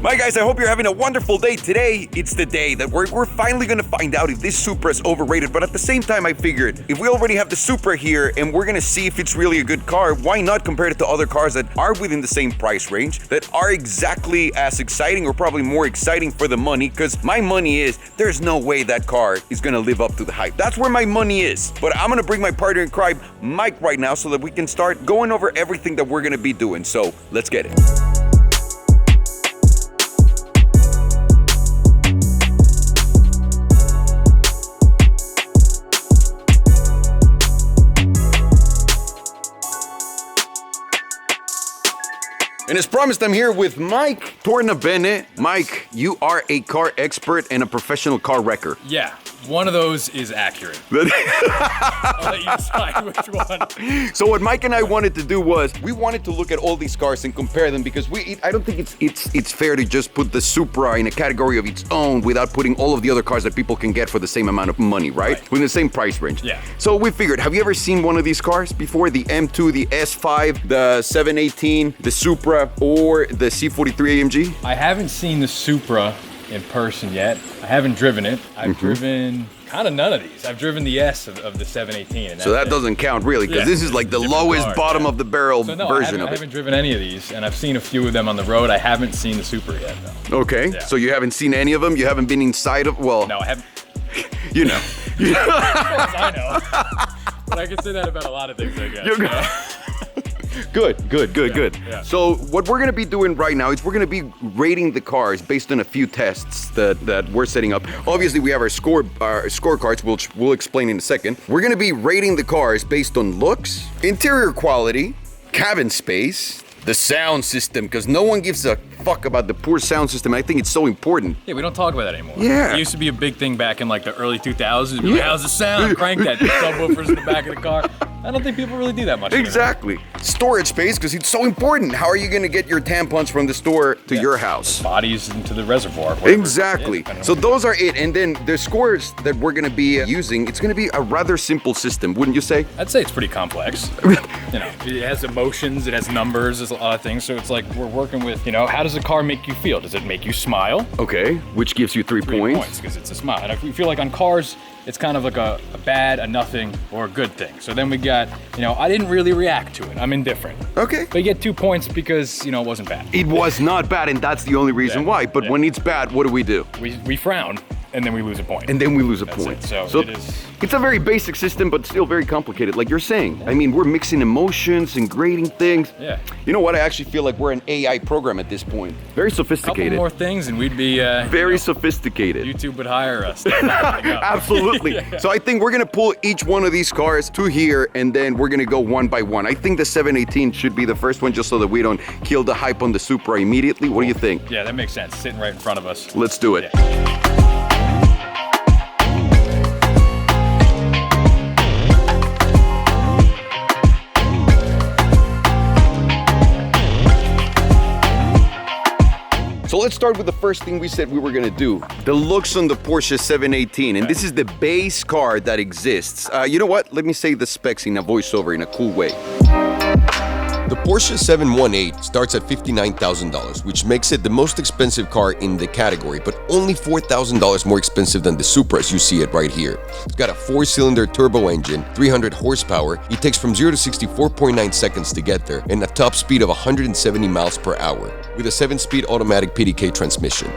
My guys, I hope you're having a wonderful day. Today, it's the day that we're finally going to find out if this Supra is overrated. But at the same time, I figured if we already have the Supra here and we're going to see if it's really a good car, why not compare it to other cars that are within the same price range, that are exactly as exciting or probably more exciting for the money? Because my money is, there's no way that car is going to live up to the hype. That's where my money is. But I'm going to bring my partner in crime, Mike, right now so that we can start going over everything that we're going to be doing. So let's get it. And as promised, I'm here with Mike Tornabene. Mike, you are a car expert and a professional car wrecker. Yeah, one of those is accurate. I'll let you decide which one. So what Mike and I wanted to do was, we wanted to look at all these cars and compare them because I don't think it's fair to just put the Supra in a category of its own without putting all of the other cars that people can get for the same amount of money, right? Within the same price range. Yeah. So we figured, have you ever seen one of these cars before? The M2, the S5, the 718, the Supra, or the C43 AMG? I haven't seen the Supra in person yet. I haven't driven it. I've driven kind of none of these. I've driven the S of the 718. And so that doesn't count really, because this is like the lowest car, bottom of the barrel version of it. I haven't driven any of these, and I've seen a few of them on the road. I haven't seen the Supra yet, though. Okay, so you haven't seen any of them? You haven't been inside of, well... No, I haven't. You know. I know. But I can say that about a lot of things, I guess. Good. Yeah. So what we're gonna be doing right now is we're gonna be rating the cars based on a few tests that we're setting up. Obviously, we have our scorecards, which we'll explain in a second. We're gonna be rating the cars based on looks, interior quality, cabin space, the sound system, because no one gives a fuck about the poor sound system. I think it's so important. Yeah, we don't talk about that anymore. Yeah. It used to be a big thing back in like the early 2000s. Like, how's the sound? Crank that. Subwoofers in the back of the car. I don't think people really do that much anymore. Exactly. Storage space, because it's so important. How are you going to get your tampons from the store to your house? Bodies into the reservoir. Exactly. So those are it. And then the scores that we're going to be using, it's going to be a rather simple system, wouldn't you say? I'd say it's pretty complex. You know, it has emotions, it has numbers, there's a lot of things. So it's like we're working with, you know, how does a car make you feel? Does it make you smile? Okay, which gives you 3 points. Because it's a smile. And I feel like on cars, it's kind of like a bad, a nothing, or a good thing. So then we got, you know, I didn't really react to it. I'm indifferent. Okay. But you get 2 points because, you know, it wasn't bad. It was not bad, and that's the only reason why. But when it's bad, what do? We frown, and then we lose a point. And then we lose a That's point. It. So it is... It's a very basic system, but still very complicated, like you're saying. I mean, we're mixing emotions and grading things. Yeah. You know what? I actually feel like we're an AI program at this point. Very sophisticated. Couple more things, and we'd be... very sophisticated. YouTube would hire us. Absolutely. Yeah. So I think we're gonna pull each one of these cars to here, and then we're gonna go one by one. I think the 718 should be the first one, just so that we don't kill the hype on the Supra immediately. What do you think? Yeah, that makes sense. Sitting right in front of us. Let's do it. Yeah. So let's start with the first thing we said we were gonna do. The looks on the Porsche 718, and this is the base car that exists. You know what? Let me say the specs in a voiceover in a cool way. The Porsche 718 starts at $59,000, which makes it the most expensive car in the category, but only $4,000 more expensive than the Supra as you see it right here. It's got a 4-cylinder turbo engine, 300 horsepower. It takes from 0 to 64.9 seconds to get there, and a top speed of 170 miles per hour, with a 7-speed automatic PDK transmission.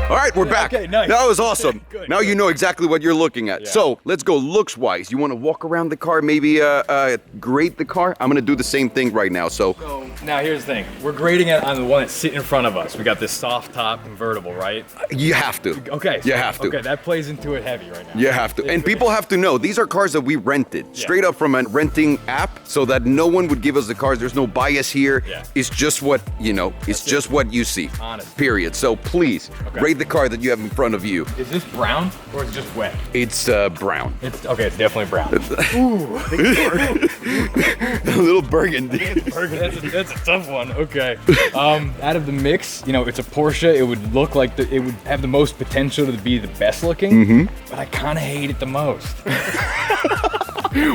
All right, we're back. Okay, nice. That was awesome. Good. Now you know exactly what you're looking at. Yeah. So let's go looks-wise. You want to walk around the car, maybe grade the car? I'm gonna do the same thing right now. So now here's the thing. We're grading it on the one that's sitting in front of us. We got this soft top convertible, right? you have to. Okay. You have to. Okay, that plays into it heavy right now. You have to. And people have to know, these are cars that we rented straight up from a renting app, so that no one would give us the cars. There's no bias here. Yeah. It's just what, you know, it's just what you see. Honest. Period. So please, rate the car that you have in front of you. Is this brown or is it just wet? It's brown. It's definitely brown. Ooh. A little burgundy. That's a tough one. Okay. Out of the mix, you know, it's a Porsche. It would look like it would have the most potential to be the best looking, but I kind of hate it the most.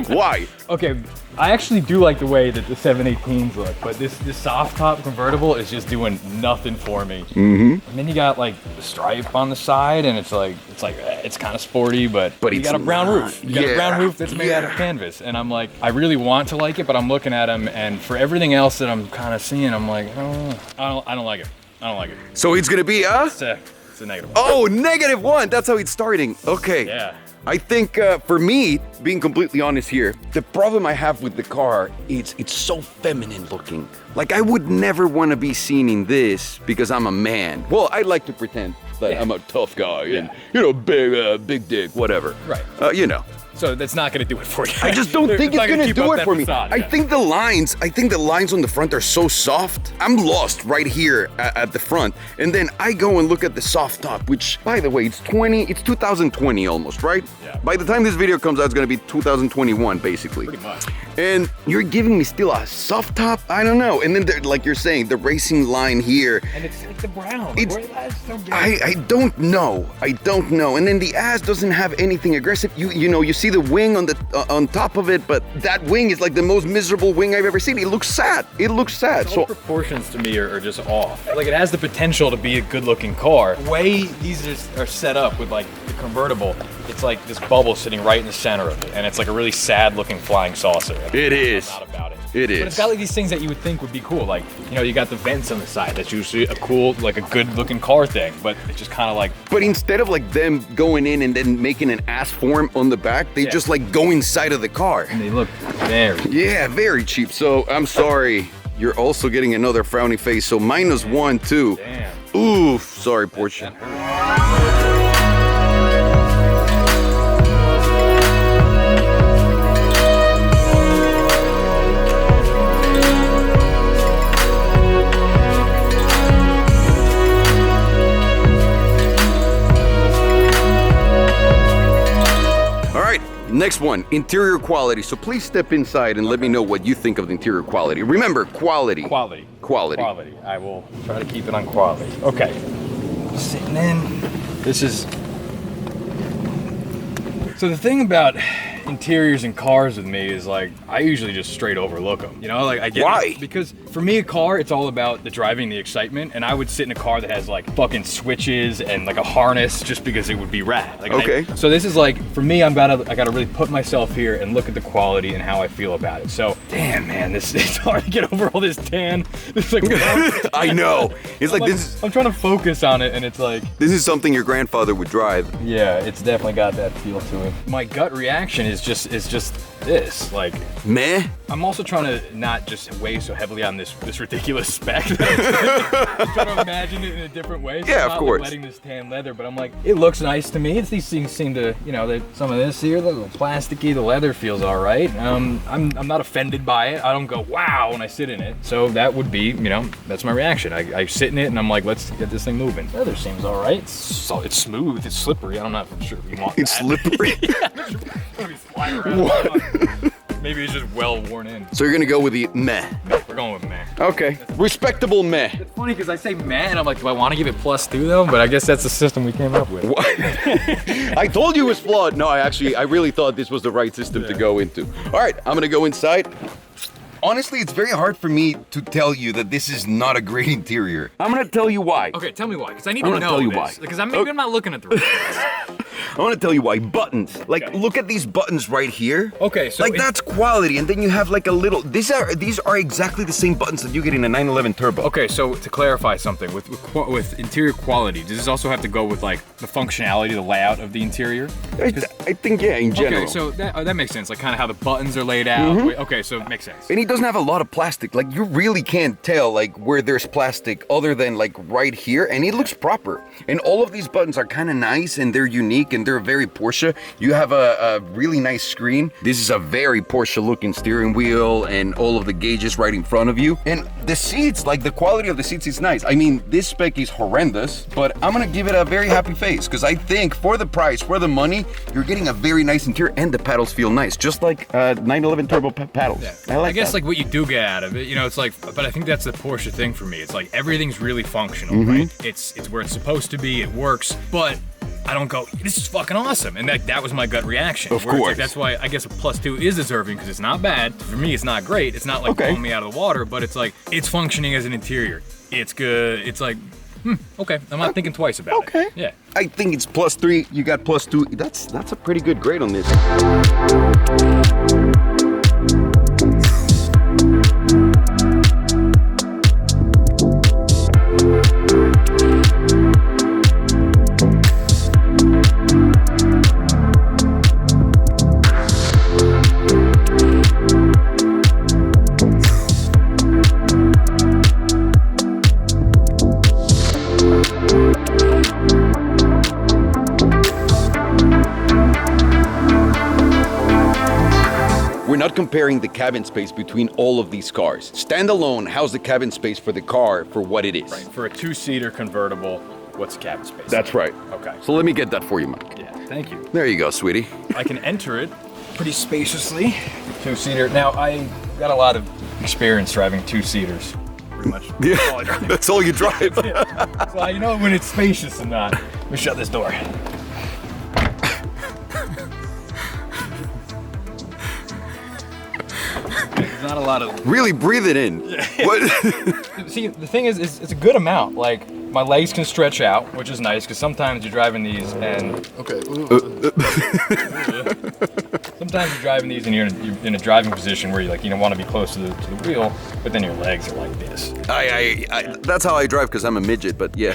Why? Okay, I actually do like the way that the 718s look, but this soft top convertible is just doing nothing for me. And then you got like the stripe on the side, and it's kind of sporty, but you got a brown roof. You got a brown roof that's made out of canvas, and I'm like, I really want to like it, but I'm looking at them, and for everything else that I'm kind of seeing, I'm like, I don't like it. I don't like it. So it's gonna be It's a negative. Oh, -1. That's how it's starting. Okay. Yeah. I think for me, being completely honest here, the problem I have with the car is it's so feminine looking. Like I would never want to be seen in this because I'm a man. Well, I like to pretend that I'm a tough guy and big dick, whatever. Right. So that's not gonna do it for you. I just don't think it's gonna do it for me. Facade, I think the lines on the front are so soft. I'm lost right here at the front. And then I go and look at the soft top, which by the way, it's 2020 almost, right? Yeah. By the time this video comes out, it's gonna be 2021 basically. Pretty much. And you're giving me still a soft top? I don't know. And then like you're saying, the racing line here. And it's like the brown. So I don't know. And then the ass doesn't have anything aggressive. You see the wing on top of it, but that wing is like the most miserable wing I've ever seen. It looks sad. So proportions to me are just off. Like it has the potential to be a good-looking car. The way these are set up with like the convertible, it's like this bubble sitting right in the center of it, and it's like a really sad-looking flying saucer. It is. I'm not about it. It is. But it's got like these things that you would think would be cool. Like, you got the vents on the side. That's usually a cool, like a good-looking car thing. But it's just kind of like. But instead of like them going in and then making an ass form on the back, they just like go inside of the car. And they look very cheap. So I'm sorry. You're also getting another frowny face. So -1 too. Damn. Oof. Sorry, Porsche. Next one, interior quality. So please step inside and let me know what you think of the interior quality. Remember, quality. Quality. I will try to keep it on quality. Okay. Sitting in. This is. So the thing about interiors in cars with me is like I usually just straight overlook them. Like I get Why? Because for me a car it's all about the driving, the excitement, and I would sit in a car that has like fucking switches and like a harness just because it would be rad. Like, okay. So this is like for me I gotta really put myself here and look at the quality and how I feel about it. So damn man, it's hard to get over all this tan. It's like I know. It's like this. I'm trying to focus on it and it's like This is something your grandfather would drive. Yeah, it's definitely got that feel to it. My gut reaction is just this, like meh. I'm also trying to not just weigh so heavily on this ridiculous spec. I'm trying to imagine it in a different way. So yeah, I'm not of course. letting this tan leather, but I'm like, it looks nice to me. These things seem to, some of this here, the little plasticky, the leather feels all right. I'm not offended by it. I don't go wow when I sit in it. So that would be, that's my reaction. I sit in it and I'm like, let's get this thing moving. Leather seems all right. It's smooth. It's slippery. I'm not sure if you want It's that. slippery. Maybe it's just well worn in. So you're gonna go with the meh. We're going with meh. Okay. Respectable meh. It's funny because I say meh and I'm like, do I want to give it +2 though? But I guess that's the system we came up with. What? I told you it was flawed. No, I really thought this was the right system to go into. All right, I'm gonna go inside. Honestly, it's very hard for me to tell you that this is not a great interior. I'm gonna tell you why. Okay, tell me why, because I need to know tell you this. why. Because I'm not looking at the right things. I want to tell you why. Buttons. Like, look at these buttons right here. Okay, so like that's quality, and then you have like a little. These are exactly the same buttons that you get in a 911 Turbo. Okay, so to clarify something with interior quality, does this also have to go with like the functionality, the layout of the interior? I think yeah, in general. Okay, so that makes sense. Like kind of how the buttons are laid out. Okay, so it makes sense. And he doesn't have a lot of plastic. Like you really can't tell like where there's plastic other than like right here, and it looks proper. And all of these buttons are kind of nice and they're unique and they're very Porsche. You have a really nice screen. This is a very Porsche looking steering wheel and all of the gauges right in front of you. And the seats, like the quality of the seats is nice. I mean, this spec is horrendous, but I'm gonna give it a very happy face because I think for the price, for the money, you're getting a very nice interior and the pedals feel nice, just like 911 Turbo paddles. Yeah. I guess like what you do get out of it, it's like, but I think that's the Porsche thing for me. It's like everything's really functional, right? It's where it's supposed to be, it works, but I don't go, this is fucking awesome. And that was my gut reaction. Of Where it's course. like, that's why I guess a +2 is deserving, because it's not bad. For me, it's not great. It's not like blowing me out of the water, but it's like, it's functioning as an interior. It's good. It's like, okay. I'm not thinking twice about it. Yeah. I think it's +3. You got +2. That's a pretty good grade on this. We're not comparing the cabin space between all of these cars. Standalone, how's the cabin space for the car for what it is? Right. For a 2-seater convertible, what's the cabin space? That's right. Okay. So let me get that for you, Mike. Yeah, thank you. There you go, sweetie. I can enter it pretty spaciously. 2-seater. Now, I got a lot of experience driving 2-seaters. Pretty much. Yeah, all I drive. that's all you drive. So you know when it's spacious and not. Let me shut this door. There's not a lot of. Really breathe it in. What? See, the thing is, it's a good amount. Like, my legs can stretch out, which is nice, because sometimes you're driving these and. Okay. Sometimes you're driving these and you're in a driving position where you want to be close to the wheel, but then your legs are like this. That's how I drive because I'm a midget, but yeah.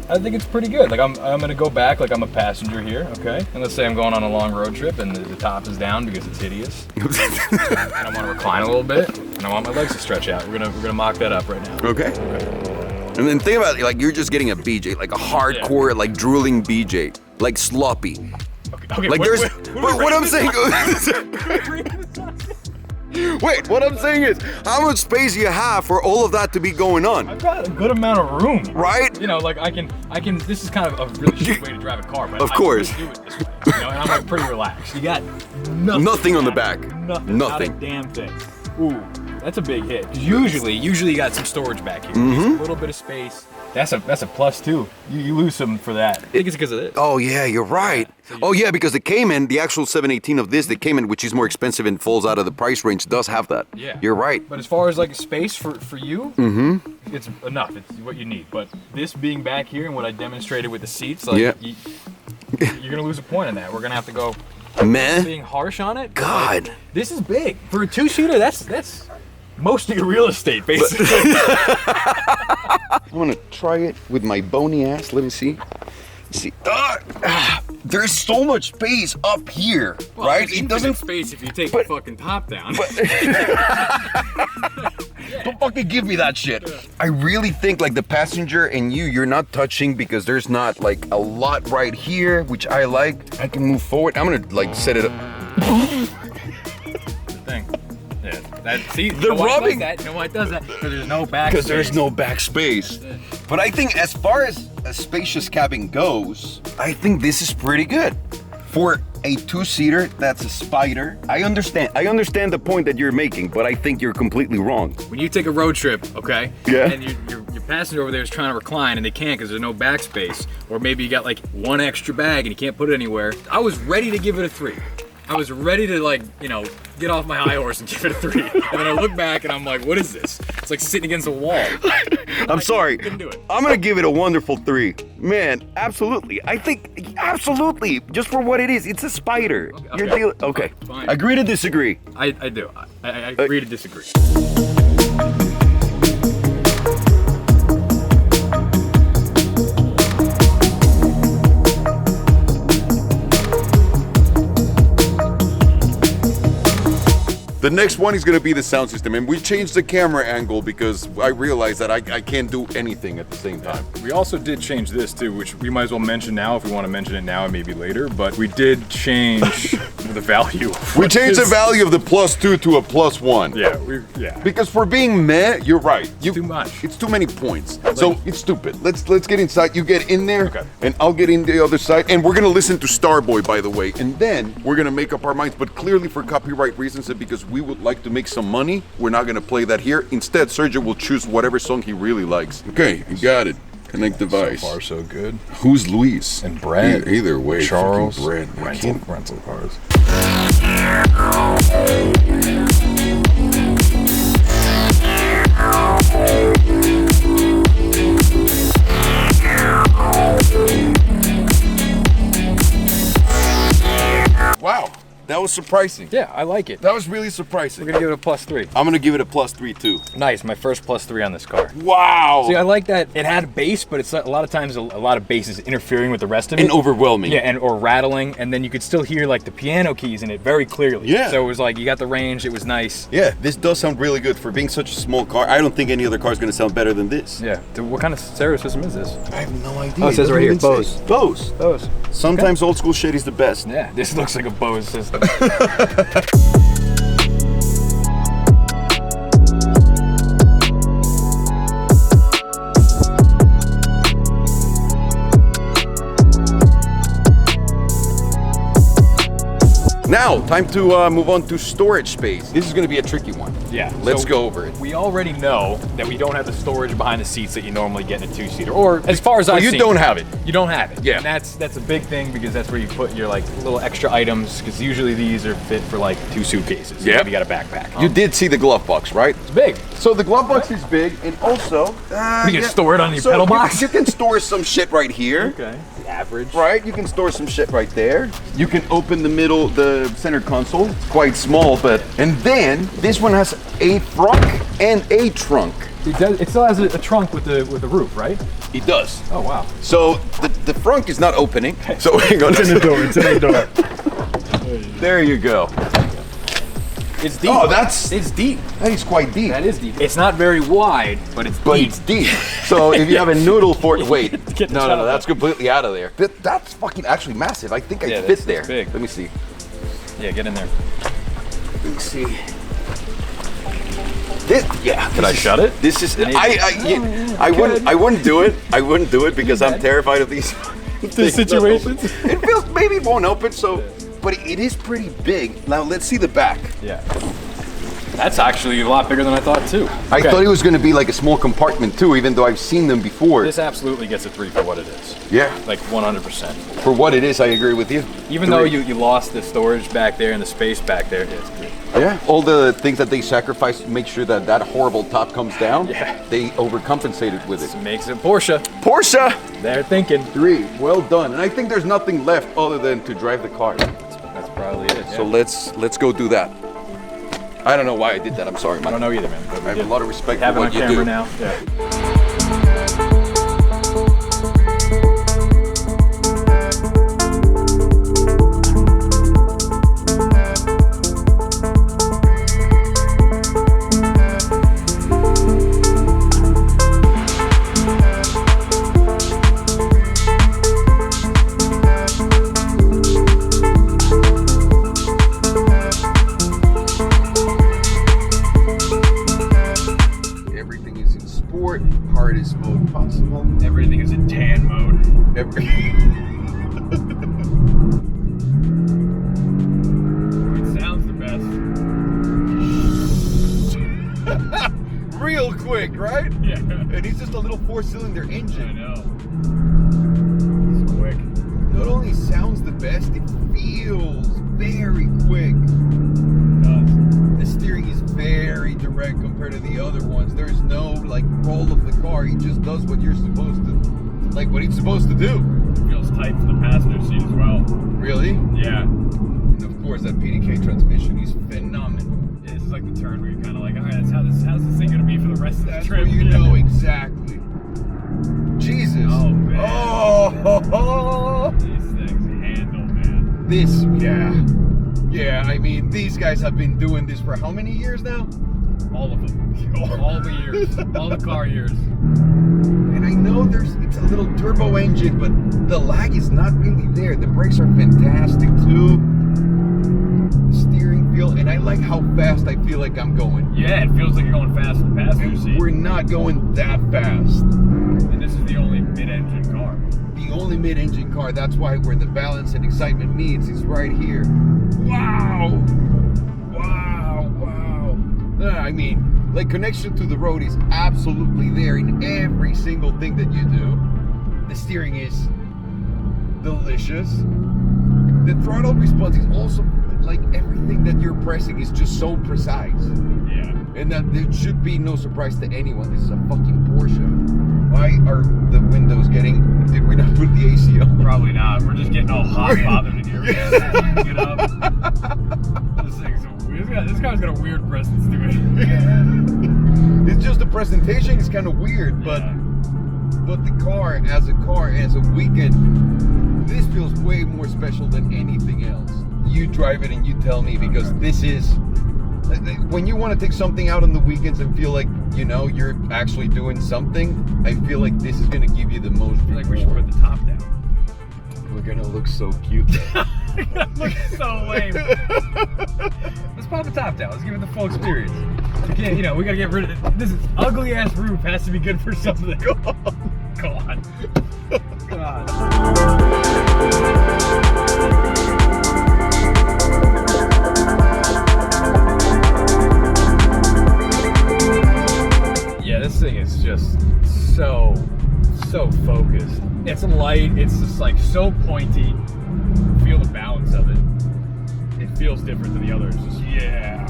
I think it's pretty good. Like I'm gonna go back like I'm a passenger here, okay? And let's say I'm going on a long road trip and the top is down because it's hideous. And I want to recline a little bit, and I want my legs to stretch out. We're gonna mock that up right now. Okay. And then think about it, like you're just getting a BJ, like a hardcore, like drooling BJ, like sloppy. Okay, Like there's, what I'm saying. Wait, what I'm saying is, how much space you have for all of that to be going on, I've got a good amount of room, right? You know, like I can. This is kind of a really shitty way to drive a car, but Of course. I can do it this way. You know, and I'm like pretty relaxed. You got Nothing on the back. Nothing. Not a Nothing. damn thing. Ooh, that's a big hit. 'Cause usually you got some storage back here. Mm-hmm. Just a little bit of space. That's a +2. You lose some for that. I think it's because of this. Oh yeah, you're right. Oh yeah, because the Cayman, the actual 718 of this, the Cayman, which is more expensive and falls out of the price range, does have that. Yeah. You're right. But as far as like space for you, it's enough. It's what you need. But this being back here and what I demonstrated with the seats, like Yeah. you're gonna lose a point on that. We're gonna have to go Man, being harsh on it. but, God. like, this is big for a 2-seater. That's most of your real estate, basically. I'm gonna try it with my bony ass. Let me see. See, there's so much space up here, Well, right? there's infinite space if you take the fucking top down. Don't fucking give me that shit. I really think like the passenger and you're not touching because there's not like a lot right here, which I like. I can move forward. I'm gonna like set it up. Thing. Yeah. See, The rubbing. You know why it does that? Because there's no back. Because there's space. no back space. But I think as far as a spacious cabin goes, I think this is pretty good. For a 2-seater, that's a Spider. I understand the point that you're making, but I think you're completely wrong. When you take a road trip, okay? Yeah. And your passenger over there is trying to recline and they can't because there's no back space, or maybe you got like one extra bag and you can't put it anywhere. I was ready to give it a 3. I was ready to get off my high horse and give it a 3. And then I look back and I'm like, what is this? It's like sitting against a wall. I'm sorry. Couldn't do it. I'm gonna give it a wonderful 3. Man, absolutely. I think absolutely. Just for what it is, it's a Spider. Okay. Okay. Fine. Agree to disagree. I do. I agree to disagree. The next one is gonna be the sound system, and we changed the camera angle because I realized that I can't do anything at the same time. We also did change this too, which we might as well mention now if we want to mention it now and maybe later, but we did change the value. We changed the value of the +2 to a +1. Yeah. Because for being meh, you're right. Too much. It's too many points. So it's stupid. Let's get inside. You get in there, Okay. and I'll get in the other side. And we're gonna listen to Starboy, by the way, and then we're gonna make up our minds. But clearly for copyright reasons and because we would like to make some money, we're not gonna play that here. Instead, Sergio will choose whatever song he really likes. Okay, you got it. Connect device. So far, so good. Who's Luis? And Brett. Either way, Charles. fucking Brett. Rental cars. Wow, that was surprising. Yeah, I like it. That was really surprising. We're gonna give it a +3. I'm gonna give it a +3 too. Nice, my first +3 on this car. Wow. See, I like that it had bass, but it's a lot of times a lot of bass is interfering with the rest of it. And overwhelming. Yeah, or rattling, and then you could still hear like the piano keys in it very clearly. Yeah. So it was like you got the range. It was nice. Yeah, this does sound really good for being such a small car. I don't think any other car is gonna sound better than this. Yeah. What kind of stereo system is this? I have no idea. Oh, it says right here, doesn't even Bose. say. Bose. Those. Sometimes old school shit is the best. Yeah, this looks like a Bose system. Now, time to move on to storage space. This is gonna be a tricky one. Yeah. Let's so go over it. We already know that we don't have the storage behind the seats that you normally get in a two-seater, or as far as Well, I've you seen, don't have it. You don't have it. Yeah. And that's a big thing because that's where you put your like little extra items, because usually these are fit for like 2 suitcases. Yeah. If you got a backpack. You did see the glove box, right? It's big. So the glove box is big, and also You can store it on your pedal box. You can store some shit right here. Okay. Average. Right, you can store some shit right there. You can open the center console. It's quite small, but and then this one has a front and a trunk. It does. It still has a trunk with the roof, right? It does. Oh wow. So the front is not opening. So hang on. It's in the door. It's in the door. There you go. It's deep. Oh, it's deep. That is quite deep. That is deep. It's not very wide, but it's But deep. it's deep. So if you have a noodle for it, wait. Get the No, child that's out. completely out of there. That's fucking actually massive. I think I Yeah, fit that's there. big. Let me see. Yeah, get in there. Let me see. This, yeah. Can I shut it? This is. Maybe. I wouldn't do it. I wouldn't do it because I'm terrified of these. things not situations? open. It feels maybe it won't open. So, but it is pretty big. Now let's see the back. Yeah. That's actually a lot bigger than I thought too. I thought it was going to be like a small compartment too, even though I've seen them before. This absolutely gets a 3 for what it is. Yeah. Like 100%. For what it is, I agree with you. Even though you lost the storage back there and the space back there, it's good. Yeah. All the things that they sacrifice to make sure that that horrible top comes down. Yeah. They overcompensated with This it. makes it Porsche. Porsche. They're thinking. 3. Well done. And I think there's nothing left other than to drive the car. That's probably it. Yeah. So let's go do that. I don't know why I did that. I'm sorry, I man. don't know either, man. But we I have did a lot of respect for have it on what you camera do. now. Yeah. Everything is in sport, hardest mode possible. Everything is in tan mode. It sounds the best. Real quick, right? Yeah. And it's just a little 4-cylinder I engine. know. It's quick. Not only sounds the best, it feels very quick. It does. The steering is very direct compared to the other ones. There's no like roll of the car. He just does what you're supposed to, like what he's supposed to do. Feels tight for the passenger seat as well. Really? Yeah. And of course, that PDK transmission is phenomenal. This is like the turn where you're kind of like, all right, how's this thing gonna be for the rest of the That's trip? where you know exactly. Jesus. Oh, man. Oh. These things handle, man. This, yeah. Yeah, I mean, these guys have been doing this for how many years now? All of them. All the years. All the car years. And I know it's a little turbo engine, but the lag is not really there. The brakes are fantastic too. The steering feel, and I like how fast I feel like I'm going. Yeah, it feels like you're going fast in the passenger seat. We're not going that fast. And this is the only mid-engine car. The only mid-engine car, that's why where the balance and excitement meets is right here. Wow! Wow, wow. I mean, like connection to the road is absolutely there in every single thing that you do. The steering is delicious. The throttle response is also like everything that you're pressing is just so precise. Yeah. And that there should be no surprise to anyone. This is a fucking Porsche. Why are the windows getting? Did we not put the AC on? Probably not. We're just getting all hot bothered in here. Get up. This thing's so weird. This guy's got a weird presence to it. It's just the presentation is kind of weird, but the car as a weekend, this feels way more special than anything else. You drive it and you tell me, because this is when you want to take something out on the weekends and feel like, you know, you're actually doing something. I feel like this is gonna give you the most. I feel like we should put the top down. We're gonna look so cute. Look so lame. Let's pop the top down. Let's give it the full experience. We can't, you know, we gotta get rid of it. This is ugly ass roof has to be good for something. God. Yeah, this thing is just so focused. It's light, it's just like so pointy. Feel the balance of it. It feels different than the others. Just, yeah.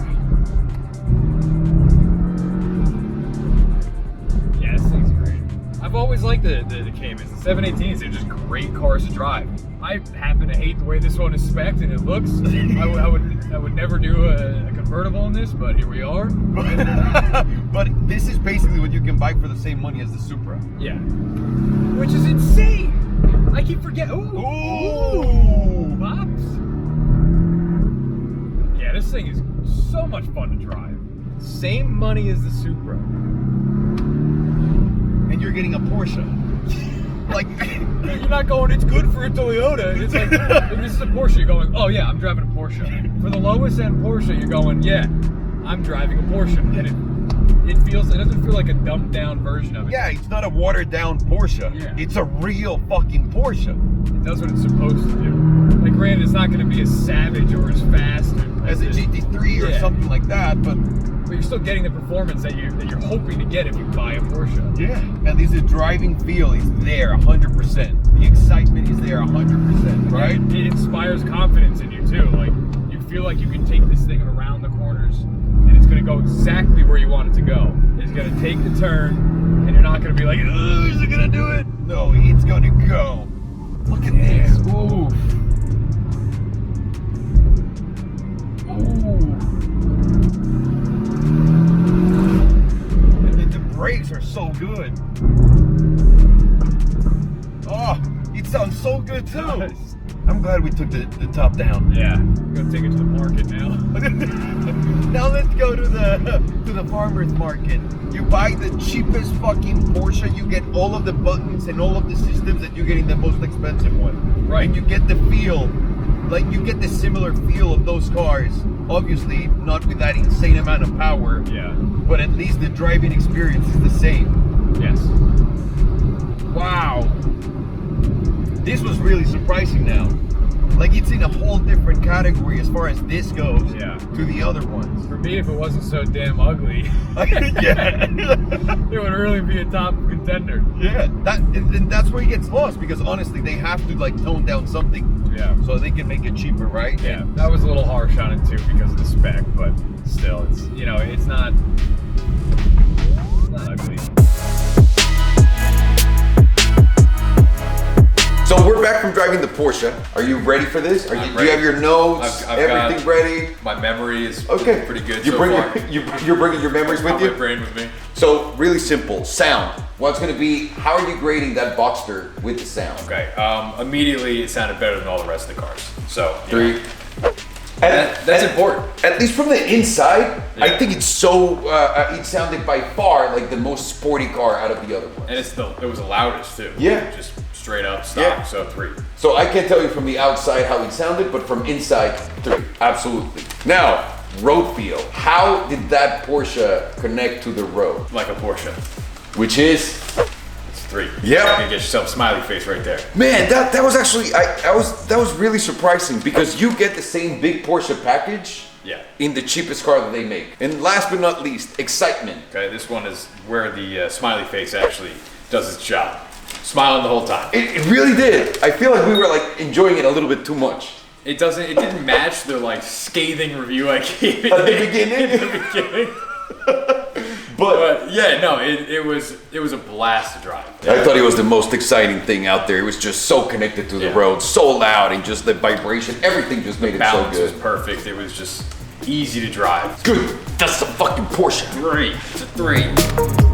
Yeah, this thing's great. I've always liked the Caymans. The 718s, they're just great cars to drive. I happen to hate the way this one is spec'd and it looks. I would never do a convertible in this, but here we are. But this is basically what you can buy for the same money as the Supra. Yeah. Which is insane. I keep forgetting. Ooh. Pops. Yeah, this thing is so much fun to drive. Same money as the Supra. And you're getting a Porsche. Like, you're not going, it's good for a Toyota. It's like, if this is a Porsche, you're going, oh yeah, I'm driving a Porsche. For the lowest end Porsche, you're going, yeah, I'm driving a Porsche. And it doesn't feel like a dumbed down version of it. yeah, it's not a watered down Porsche. Yeah. It's a real fucking Porsche. It does what it's supposed to do. Like, granted, it's not going to be as savage or as fast As a GT3 or something like that, but you're still getting the performance that you're hoping to get if you buy a Porsche. yeah, at least the driving feel is there 100%. The excitement is there 100%, right? It inspires confidence in you too. Like, you feel like you can take this thing around the corners and it's going to go exactly where you want it to go. It's going to take the turn and you're not going to be like, oh, is it going to do it? No, it's gonna go. Look at this. Ooh. And the brakes are so good. Oh, it sounds so good too. Nice. I'm glad we took the top down. Yeah, I'm going to take it to the market now. Now let's go to the farmer's market. You buy the cheapest fucking Porsche, you get all of the buttons and all of the systems that you get in the most expensive one. Right. And you get the feel, like you get the similar feel of those cars. Obviously, not with that insane amount of power. Yeah. But at least the driving experience is the same. Yes. Wow. This was really surprising now. Like, it's in a whole different category as far as this goes to the other ones. For me, if it wasn't so damn ugly, Yeah. it would really be a top contender. Yeah, and that's where it gets lost, because honestly, they have to like tone down something, Yeah. so they can make it cheaper, right? Yeah, that was a little harsh on it too because of the spec, but still, it's, you know, it's not ugly. So we're back from driving the Porsche. Are you ready for this? Do you have your notes, everything ready? My memory is Okay. pretty good You so bring far. you're bringing your memories with My you? brain with me. So really simple, sound. What's gonna be, how are you grading that Boxster with the sound? Okay, immediately it sounded better than all the rest of the cars. So, you 3. know, that's important. At least from the inside, I Yeah. think it's so, it sounded by far like the most sporty car out of the other ones. And it was the loudest too. Yeah. Just straight up stock, Yeah. so 3. So I can't tell you from the outside how it sounded, but from inside, 3. Absolutely. Now, road feel. How did that Porsche connect to the road? Like a Porsche. Which is, It's 3. Yep. You can get yourself a smiley face right there. man, that was actually, that was really surprising, because you get the same big Porsche package Yeah. in the cheapest car that they make. And last but not least, excitement. Okay, this one is where the smiley face actually does its job. Smiling the whole time. It really did. I feel like we were like enjoying it a little bit too much. It didn't match the like scathing review I gave it At the beginning? in the beginning. But yeah, no, it was a blast to drive. I thought it was the most exciting thing out there. It was just so connected to the road, so loud, and just the vibration, everything just made it so Balance was good. perfect. It was just easy to drive. Good. That's a fucking Porsche. 3. It's a 3.